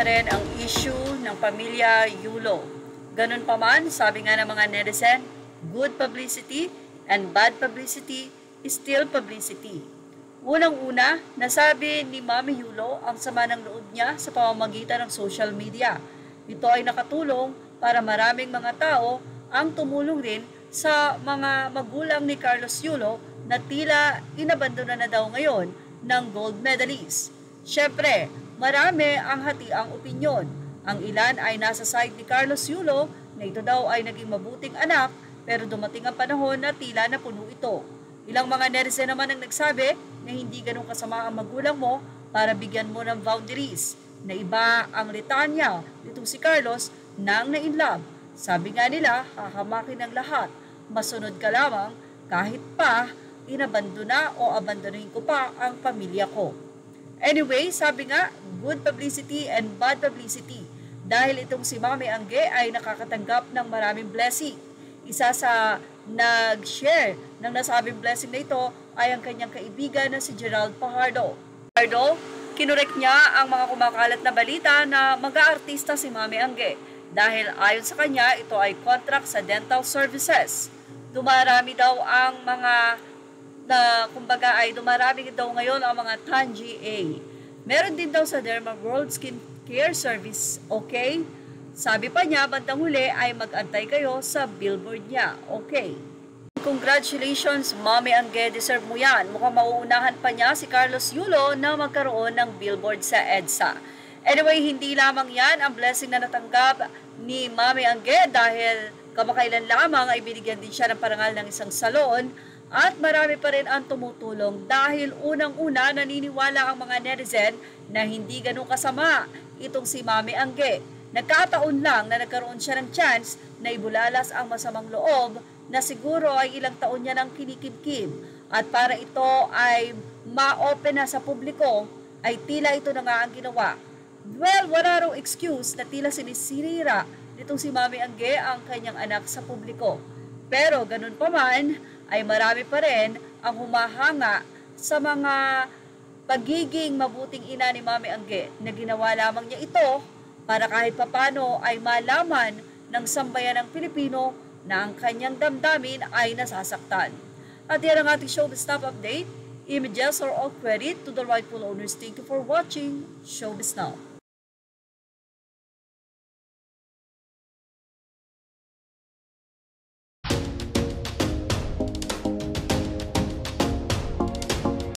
pa rin ang issue ng pamilya Yulo. Ganun pa man, sabi nga ng mga netizen, good publicity and bad publicity is still publicity. Unang-una, nasabi ni Mami Yulo ang sama ng loob niya sa pamamagitan ng social media. Ito ay nakatulong para maraming mga tao ang tumulong rin sa mga magulang ni Carlos Yulo na tila inabandona na daw ngayon ng gold medalist. Siyempre, marami ang hati ang opinyon. Ang ilan ay nasa side ni Carlos Yulo na ito daw ay naging mabuting anak pero dumating ang panahon na tila napuno ito. Ilang mga netizen naman ang nagsabi na hindi ganun kasama ang magulang mo para bigyan mo ng boundaries, na iba ang litanya nitong si Carlos nang na-inlove. Sabi nga nila, hahamakin ng lahat, masunod ka lamang kahit pa inabandona o abandonin ko pa ang pamilya ko. Anyway, sabi nga, good publicity and bad publicity dahil itong si Mami Angge ay nakakatanggap ng maraming blessing. Isa sa nag-share ng nasabing blessing na ito ay ang kanyang kaibigan na si Gerald Fajardo. Fajardo, kinurek niya ang mga kumakalat na balita na mag-aartista si Mami Angge dahil ayon sa kanya ito ay contract sa dental services. Dumarami daw ang mga kumbaga ay dumarami daw ngayon ang mga TAN-GA. Meron din daw sa Derma World Skin Care Service, okay? Sabi pa niya, bandang huli ay mag-antay kayo sa billboard niya, okay? Congratulations, Mami Angge, deserve mo yan. Mukhang mauunahan pa niya si Carlos Yulo na magkaroon ng billboard sa EDSA. Anyway, hindi lamang yan ang blessing na natanggap ni Mami Angge dahil kamakailan lamang ay binigyan din siya ng parangal ng isang salon. At marami pa rin ang tumutulong dahil unang-una naniniwala ang mga netizen na hindi ganun kasama itong si Mami Angge. Nagkataon lang na nagkaroon siya ng chance na ibulalas ang masamang loob na siguro ay ilang taon niya nang kinikimkim. At para ito ay ma-open na sa publiko, ay tila ito na nga ang ginawa. Well, wala raw excuse na tila sinisirira nitong si Mami Angge ang kanyang anak sa publiko. Pero ganun pa man, ay marami pa rin ang humahanga sa mga pagiging mabuting ina ni Mami Angge na ginawa lamang niya ito para kahit papano ay malaman ng sambayan ng Pilipino na ang kanyang damdamin ay nasasaktan. At yan ang ating Showbiz Now update. Images are all credit to the rightful owners. Thank you for watching Showbiz Now.